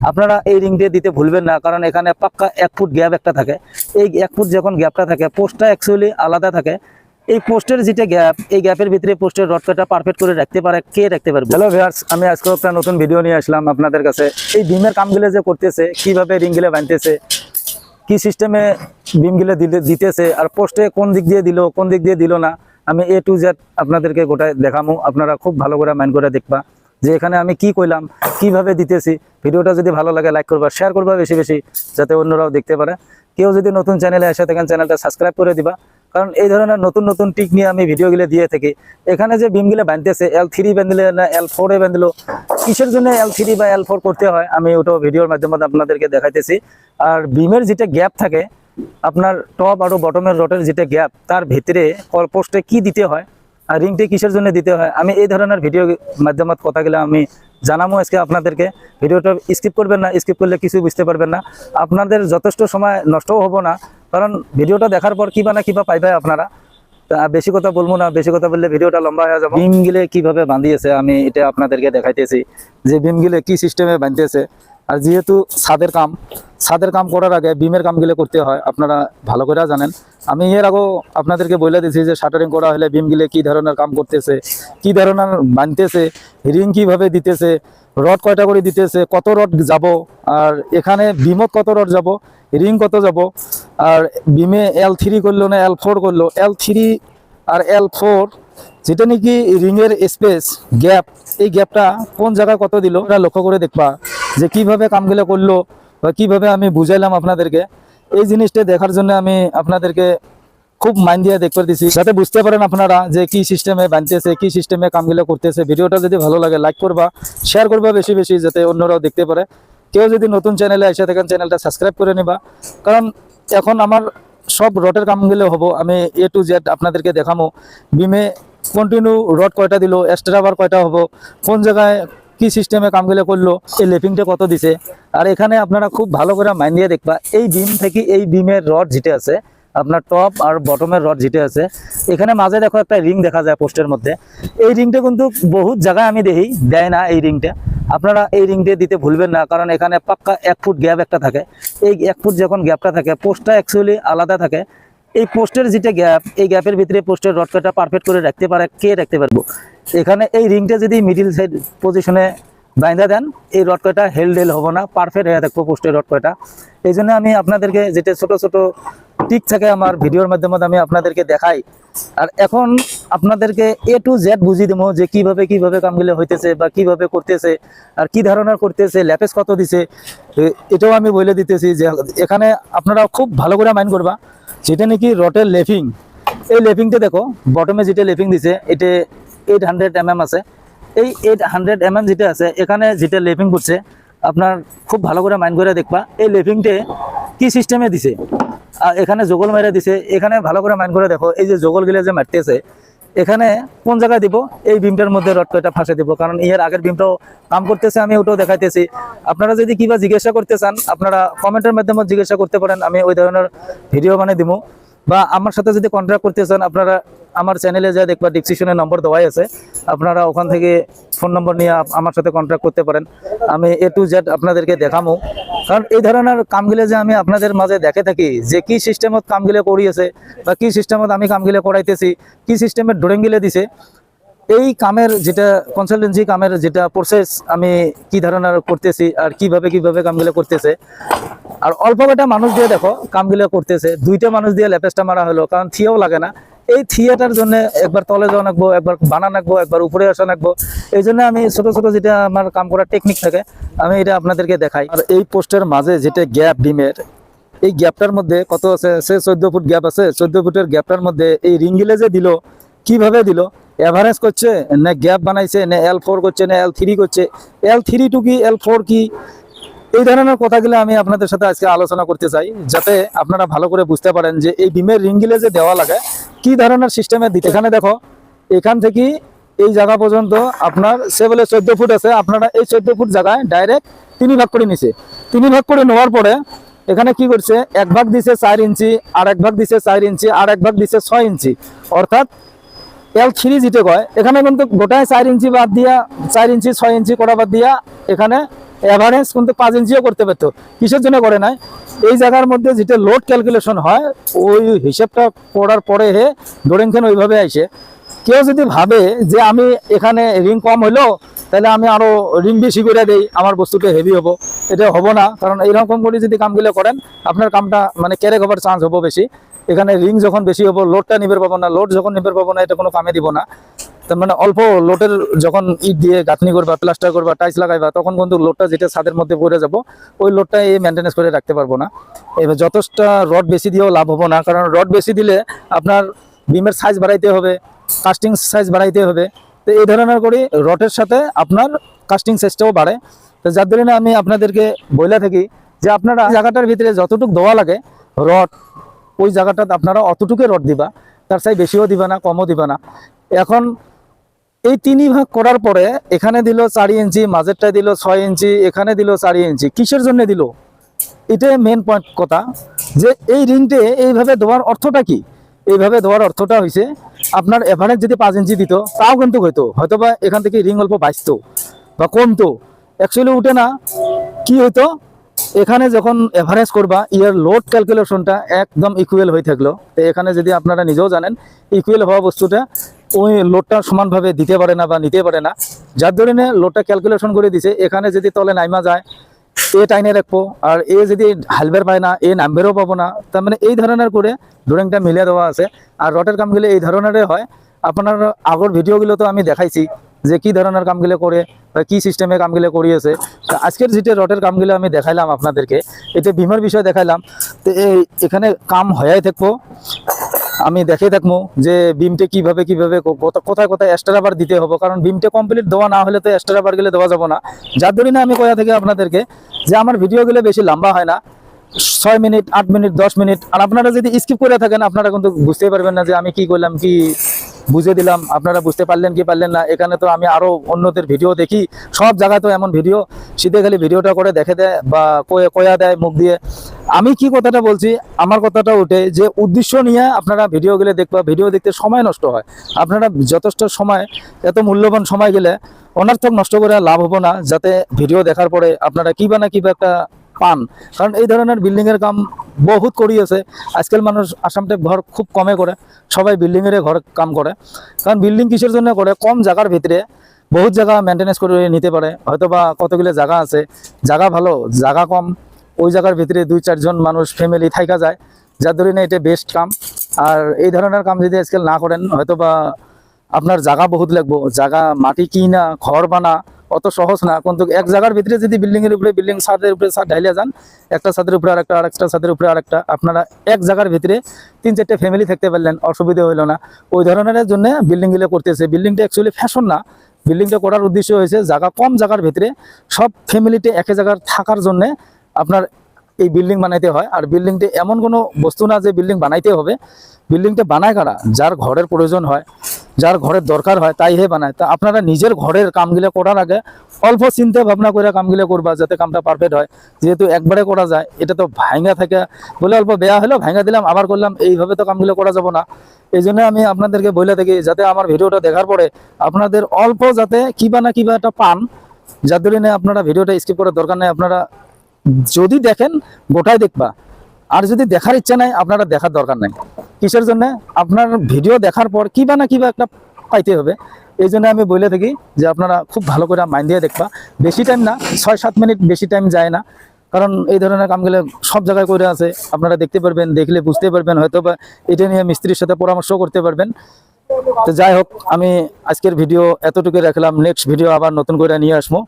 আপনারা এই রিং দিয়ে দিতে ভুলবেন না, কারণ এখানে পাক্কা 1 ফুট গ্যাপ একটা থাকে। এই 1 ফুট যখন গ্যাপটা থাকে, পোস্টটা অ্যাকচুয়ালি আলাদা থাকে। এই পোস্টের যেটা গ্যাপ, এই গ্যাপের ভিতরে পোস্টের রডটা পারফেক্ট করে রাখতে পারে, কে রাখতে পারবে? হ্যালো ভিউয়ার্স, আমি আজকে একটা নতুন ভিডিও নিয়ে আসলাম আপনাদের কাছে। এই বিমের কামগুলো যে করতেছে, কিভাবে রিংগুলো বাঁধতেছে, কি সিস্টেমে বিমগুলো দিতেছে, আর পোস্টে কোন দিক দিয়ে দিল, কোন দিক দিয়ে দিল না, আমি A to Z আপনাদেরকে গোটায় দেখামো। আপনারা খুব ভালো করে মাইন্ড করে দেখবা যে এখানে আমি কি কইলাম, কিভাবে দিতেছি। ভিডিওটা যদি ভালো লাগে লাইক করবা, শেয়ার করবা বেশি বেশি, যাতে অন্যরাও দেখতে পারে। কেউ যদি নতুন চ্যানেলে এসে থাকেন, চ্যানেলটা সাবস্ক্রাইব করে দিবা, কারণ এই ধরনের নতুন নতুন টিক নিয়ে আমি ভিডিওগুলো দিয়ে থাকি। এখানে যে বিমগুলো বাঁধতেছে, L3 বাঁধলে না L4 এ বাঁধলো, কিসের জন্য L3 বা L4 করতে হয়, আমি ওটাও ভিডিওর মাধ্যমে আপনাদেরকে দেখাইতেছি। আর বিমের যেটা গ্যাপ থাকে, আপনার টপ আর বটমের রডের যেটা গ্যাপ, তার ভিতরে পোস্টে কি দিতে হয় আর রিংটি কিসের জন্য দিতে হয়, আমি এই ধরনের ভিডিও মাধ্যমে কথাগুলো আমি জানাবো আজকে আপনাদেরকে। ভিডিওটা স্কিপ করবেন না, স্কিপ করলে কিছু বুঝতে পারবেন না, আপনাদের যথেষ্ট সময় নষ্টও হবো না, কারণ ভিডিওটা দেখার পর কিবা না কিবা পাইবে আপনারা। বেশি কথা বলবো না, বেশি কথা বললে ভিডিওটা লম্বা হয়ে যাবে। বিমগুলো কিভাবে বাঁধিয়েছে আমি এটা আপনাদেরকে দেখাইতেছি, যে বিমগুলো কি সিস্টেমে বাঁধতেছে। আর যেহেতু ছাদের কাম করার আগে বিমের কামগুলো করতে হয়, আপনারা ভালো করে জানেন। আমি এর আগেও আপনাদেরকে বলে দিয়েছি যে শাটারিং করা হলে বিমগুলো কি ধরনের কাম করতেছে, কি ধরনের বাঁধতেছে, রিং কিভাবে দিতেছে, রড কয়টা করে দিতেছে, কত রড যাব, আর এখানে বিমত কত রড যাব, রিং কত যাব, আর বিমে L3 করলো না L4 করলো, L3 আর L4 যেটা নাকি রিংয়ের স্পেস গ্যাপ, এই গ্যাপটা কোন জায়গায় কত দিল, এটা লক্ষ্য করে দেখবা যে কিভাবে কামগুলো করলো বা কিভাবে আমি বুঝাইলাম আপনাদেরকে। এই জিনিসটা দেখার জন্য আমি আপনাদেরকে খুব মাইন্ড দিয়ে দেখতে দিছি, যাতে বুঝতে পারেন আপনারা যে কি সিস্টেমে বানতেছে, কি সিস্টেমে কামগুলো করতেছে। ভিডিওটা যদি ভালো লাগে লাইক করবা, শেয়ার করবা বেশি বেশি, যাতে অন্যরাও দেখতে পারে। কেউ যদি নতুন চ্যানেলে এসে থাকেন, চ্যানেলটা সাবস্ক্রাইব করে নিবা, কারণ এখন আমার সব রডের কামগুলো হবো, আমি A to Z আপনাদেরকে দেখাবো। বিমে কন্টিনিউ রড কয়টা দিল, এক্সট্রা বার কয়টা হবো, কোন জায়গায় কি সিস্টেমে কামগুলো করলো, এই লেপিংটা কত দিছে। আর এখানে আপনারা খুব ভালো করে মাইন্ড দিয়ে দেখবা, এই বিম থেকে এই বিমের রড যেটা আছে, আপনার টপ আর বটমের রড যেটা আছে, এখানে মাঝে দেখো একটা রিং দেখা যায় পোস্টের মধ্যে। এই রিংটা কিন্তু বহুত জায়গায় আমি দেখি দেয় না এই রিংটা। আপনারা এই রিংটা দিতে ভুলবেন না, কারণ এখানে পাক্কা 1 ফুট গ্যাপ একটা থাকে। এই 1 ফুট যখন গ্যাপটা থাকে, পোস্টটা অ্যাকচুয়ালি আলাদা থাকে। এই পোস্টের যেটা গ্যাপ, এই গ্যাপের ভিতরে পোস্টের রডটা পারফেক্ট করে রাখতে পারে, কে রাখতে পারবো? এখানে এই রিংটা যদি মিডিল সাইড পজিশনে বাইন্ধা দেন, এই রড কয়টা হেল হবো না, পারফেক্ট হয়ে থাকবো পোস্টের রড কয়টা। এই জন্য আমি আপনাদেরকে যেটা ছোট ছোট টিক থাকে আমার ভিডিওর মাধ্যমে আমি আপনাদেরকে দেখাই। আর এখন আপনাদেরকে A to Z বুঝিয়ে দেবো যে কিভাবে কিভাবে কামগুলো হইতেছে বা কিভাবে করতেছে, আর কি ধরনের করতেছে, ল্যাপেস কত দিছে, এটাও আমি বলে দিতেছি। যে এখানে আপনারা খুব ভালো করে মাইন্ড করবা, যেটা নাকি রটের লেফিং, এই লেফিংটা দেখো বটমে যেটা লেফিং দিছে, এটা 800 mm আছে। এই 800 mm যেটা আছে, এখানে যেটা লেফিং করছে, আপনার খুব ভালো করে মাইন্ড করে দেখবা এই লেফিংটা কি সিস্টেমে দিছে। আর এখানে জগল মেরে দিছে, এখানে ভালো করে মাইন্ড করে দেখো, এই যে জগল গিলে যে মারতেছে, এখানে কোন জায়গায় দিব, এই বিমটার মধ্যে রড কয়টা ফাঁসে দিব, কারণ এর আগের বিমটাও কাম করতেছে, আমি ওটাও দেখাইতেছি। আপনারা যদি কিবা জিজ্ঞাসা করতে চান, আপনারা কমেন্টের মাধ্যমে জিজ্ঞাসা করতে পারেন, আমি ওই ধরনের ভিডিও বানিয়ে দিব। বা আমার সাথে যদি কন্ট্যাক্ট করতে চান, আপনারা আমার চ্যানেলে যা দেখবা ডিসক্রিপশনে নম্বর দেওয়াই আছে, আপনারা ওখান থেকে ফোন নম্বর নিয়ে আমার সাথে কন্ট্যাক্ট করতে পারেন। আমি A to Z আপনাদেরকে দেখাবো, কারণ এই ধরনের কামগুলো যে আমি আপনাদের মাঝে দেখে থাকি, যে কি সিস্টেমত কামগুলো করিয়েছে বা কি সিস্টেমত আমি কামগুলো করাইতেছি, কি সিস্টেমের ড্রয়িংগুলো দিছে, এই কামের যেটা কনসালটেন্সি কামের যেটা প্রসেস আমি কি ধরনের করতেছি, আর কিভাবে কিভাবে কামগুলো করতেছে। আর অল্প কটা মানুষ দিয়ে দেখো কামগুলো করতেছে, 2টা মানুষ দিয়ে ল্যাপেসটা মারা হলো, কারণ থিয়েও লাগে না। এই থিয়েটার জন্য একবার তলে যাওয়া নাকবো, একবার বানা নাকবো, একবার উপরে আসা নাকবো। এই জন্য আমি ছোট ছোট যেটা আমার কাম করার টেকনিক থাকে, আমি এটা আপনাদেরকে দেখাই। আর এই পোস্টের মাঝে যেটা গ্যাপ ডিমের, এই গ্যাপটার মধ্যে কত আছে, সে 14 ফুট গ্যাপ আছে। 14 ফুটের গ্যাপটার মধ্যে এই রিঙ্গিলে যে দিল, কিভাবে দিল, এভারেজ করছে না গ্যাপ বানাইছে, না L4 করছে, না L3 করছে, L3 টু কি L4 কি, এই ধরনের কথাগুলো আমি আপনাদের সাথে আজকে আলোচনা করতে চাই, যাতে আপনারা ভালো করে বুঝতে পারেন যে এই বিমের রিঙ্গিলে যে দেওয়া লাগে কি ধরনের সিস্টেমে দিতে। এখানে দেখো, এখান থেকে এই জায়গা পর্যন্ত আপনার সে বলে 14 ফুট আছে, আপনারা এই 14 ফুট জায়গায় ডাইরেক্ট 3 ভাগ করে নিছে। 3 ভাগ করে নেওয়ার পরে এখানে কি করছে, 1 ভাগ দিছে 4 ইঞ্চি, আর 1 ভাগ দিছে 4 ইঞ্চি, আর 1 ভাগ দিছে 6 ইঞ্চি, অর্থাৎ L3 যেটা কয়, এখানে কিন্তু গোটায় 4 ইঞ্চি বাদ দিয়া, 4 ইঞ্চি 6 ইঞ্চি করা বাদ দিয়া এখানে এভারেজ কিন্তু 5 ইঞ্চিও করতে পারতো। কিসের জন্য করে নাই? এই জায়গার মধ্যে যেটা লোড ক্যালকুলেশন হয় ওই হিসাবটা পড়ার পরে ধরেন ওইভাবে আইসে। কেউ যদি ভাবে যে আমি এখানে রিং কম হইলো তাহলে আমি আরো রিং বেশি করে দেই, আমার বস্তুটা হেভি হবো, এটা হবো না। কারণ এইরকম করে যদি কামগুলো করেন আপনার কামটা মানে ক্যারেক হবার চান্স হবো বেশি। এখানে রিং যখন বেশি হবো লোডটা নিবের পাবো না, লোড যখন নিবের পাবো না এটা কোনো কামে দিব না। তার মানে অল্প লোডের যখন ইট দিয়ে গাঁথনি করবা, প্লাস্টার করবা, টাইলস লাগাইবা, তখন কিন্তু লোডটা যেটা ছাদের মধ্যে পড়ে যাব ওই লোডটা এই মেনটেন্স করে রাখতে পারবো না। এবার যথেষ্ট রড বেশি দিয়েও লাভ হবো না, কারণ রড বেশি দিলে আপনার বিমের সাইজ বাড়াইতে হবে, কাস্টিং সাইজ বাড়াইতে হবে। তো এই ধরনের করে রডের সাথে আপনার কাস্টিং সাইজটাও বাড়ে। তো যার জন্য আমি আপনাদেরকে বলে থাকি যে আপনারা জায়গাটার ভিতরে যতটুকু দেওয়া লাগে রড, ওই জায়গাটাতে আপনারা অতটুকু রড দিবা, তার চাই বেশিও দিবা না, কমও দিবা না। এখন এই 3 ভাগ করার পরে এখানে দিল 4 ইঞ্চি, মাঝেরটা দিল 6 ইঞ্চি, এখানে দিল 4 ইঞ্চি। কিসের জন্য দিল? এটাই মেন পয়েন্ট কথা, যে এই রিংটে এইভাবে দেওয়ার অর্থটা কি? এইভাবে দেওয়ার অর্থটা হয়েছে আপনার এভারেজ যদি 5 ইঞ্চি দিত তাও কিন্তু হয়তো বা এখান থেকে রিং অল্প বাঁচতো বা কমতো, অ্যাকচুয়ালি উঠে না। কি হইতো, এখানে যখন এভারেজ করবা ইয়ার লোড ক্যালকুলেশনটা একদম ইকুয়াল হয়ে থাকলো। তো এখানে যদি আপনারা নিজেও জানেন ইকুয়াল হওয়া বস্তুটা ওই লোডটা সমানভাবে দিতে পারে না বা নিতে পারে না, যার ধরনে লোডটা ক্যালকুলেশন করে দিছে। এখানে যদি তলে নাইমা যায় এ টাইনে রাখবো, আর এ যদি হালবের পায় না এ নামবেরও পাবো না। তার মানে এই ধরনের করে ড্রয়িংটা মিলিয়ে দেওয়া আছে। আর রটের কামগুলো এই ধরনেরই হয়। আপনার আগর ভিডিওগুলো তো আমি দেখাইছি যে কি ধরনের কামগুলো করে বা কি সিস্টেমে কামগুলো করিয়েছে। আজকের যেটা রটের কামগুলো আমি দেখাইলাম আপনাদেরকে, এটা বিমের বিষয় দেখাইলাম। তো এখানে কাম হয়াই থাকবো, আমি দেখে থাকবো যে বিমটা কিভাবে কোথায় কোথায় এক্সট্রা বার দিতে হবে। কারণ বিমটা কমপ্লিট দেওয়া না হলে তো এক্সট্রা বার গেলে দেওয়া যাবে না। যার ধরে না আমি কয়া থেকে আপনাদেরকে যে আমার ভিডিওগুলো বেশি লম্বা হয় না, 6 মিনিট, 8 মিনিট, 10 মিনিট। আর আপনারা যদি স্কিপ করে থাকেন আপনারা কিন্তু বুঝতেই পারবেন না যে আমি কি করলাম, কি বুঝে দিলাম, আপনারা বুঝতে পারলেন কি পারলেন না। এখানে তো আমি আরো অন্যদের ভিডিও দেখি, সব জায়গায় তো এমন ভিডিও সিধে খালি ভিডিওটা করে দেখে দেয় বা কয়া দেয় মুখ দিয়ে। আমি কি কথাটা বলছি, আমার কথাটা ওঠে যে উদ্দেশ্য নিয়ে আপনারা ভিডিওগুলো দেখবা, ভিডিও দেখতে সময় নষ্ট হয়। আপনারা যথেষ্ট সময়, এত মূল্যবান সময় গেলে অনর্থক নষ্ট করে লাভ হবো না, যাতে ভিডিও দেখার পরে আপনারা কিবা না কিবা একটা পান। কারণ এই ধরনের বিল্ডিং এর কাম বহুত করিয়েছে। আজকাল মানুষ আসাম টাইপ ঘর খুব কমে করে, সবাই বিল্ডিং এর ঘর কাম করে। কারণ বিল্ডিং কিসের জন্য করে, কম জায়গার ভিতরে বহুত জায়গা মেনটেনেন্স করে নিতে পারে। হয়তো বা কতগুলো জায়গা আছে, জায়গা ভালো, জায়গা কম, ওই জায়গার ভিতরে 2-4 জন মানুষ ফ্যামিলি থাকা যায়, যার ধরে এটা বেস্ট কাম। আর এই ধরনের কাম যদি আজকাল না করেন হয়তো বা আপনার জায়গা বহুত লাগবো, জায়গা মাটি কিনা ঘর বানা অত সহজ না। কিন্তু এক জায়গার ভিতরে যদি বিল্ডিং এর উপরে বিল্ডিং, ছাদের উপরে ছাদ ঢাইলে যান, একটা ছাদের উপরে আরেকটা, আরেকটা ছাদের উপরে আরেকটা, আপনারা এক জায়গার ভিতরে 3-4টে ফ্যামিলি থাকতে পারলেন, অসুবিধা হইলো না। ওই ধরনের জন্য বিল্ডিং গুলো করতেছে। বিল্ডিংটা অ্যাকচুয়ালি ফ্যাশন না, বিল্ডিংটা করার উদ্দেশ্য হয়েছে জায়গা কম জায়গার ভিতরে সব ফ্যামিলিতে একে জায়গায় থাকার জন্য আপনার এই বিল্ডিং বানাইতে হয়। আর বিল্ডিংটা এমন কোনো বস্তু না যে বিল্ডিং বানাইতে হবে। বিল্ডিংটা বানায় কারা, যার ঘরের প্রয়োজন হয়, যার ঘরের দরকার হয় তাই বানায়। তা আপনারা নিজের ঘরের কামগুলো করার আগে অল্প চিন্তা ভাবনা করে কামগুলো করবা, যাতে কামটা পারফেক্ট হয়। যেহেতু একবারে করা যায়, এটা তো ভাঙা থাকে বলে অল্প বেয়া হলো, ভাঙা দিলাম আবার করলাম, এইভাবে তো কামগুলো করা যাবে না। এই জন্য আমি আপনাদেরকে বলে থাকি যাতে আমার ভিডিওটা দেখার পরে আপনাদের অল্প যাতে কিবা না কিবা একটা পান, যার জন্য আপনারা ভিডিওটা স্কিপ করার দরকার নেই। আপনারা যদি দেখেন গোটাই দেখবা, আর যদি দেখার ইচ্ছা নাই আপনারা দেখার দরকার নাই। কিসের জন্য, আপনার ভিডিও দেখার পর কিবা না কিবা একটা পাইতে হবে। এই জন্য আমি বলে থাকি যে আপনারা খুব ভালো করে মাইন্ড দিয়ে দেখবা। বেশি টাইম না, 6-7 মিনিট, বেশি টাইম যায় না। কারণ এই ধরনের কামগুলো সব জায়গায় করে আছে, আপনারা দেখতে পারবেন, দেখলে বুঝতে পারবেন, হয়তো বা এটা নিয়ে মিস্ত্রির সাথে পরামর্শ করতে পারবেন। তো যাই হোক, আমি আজকের ভিডিও এতটুকু রাখলাম। নেক্সট ভিডিও আবার নতুন করে নিয়ে আসবো।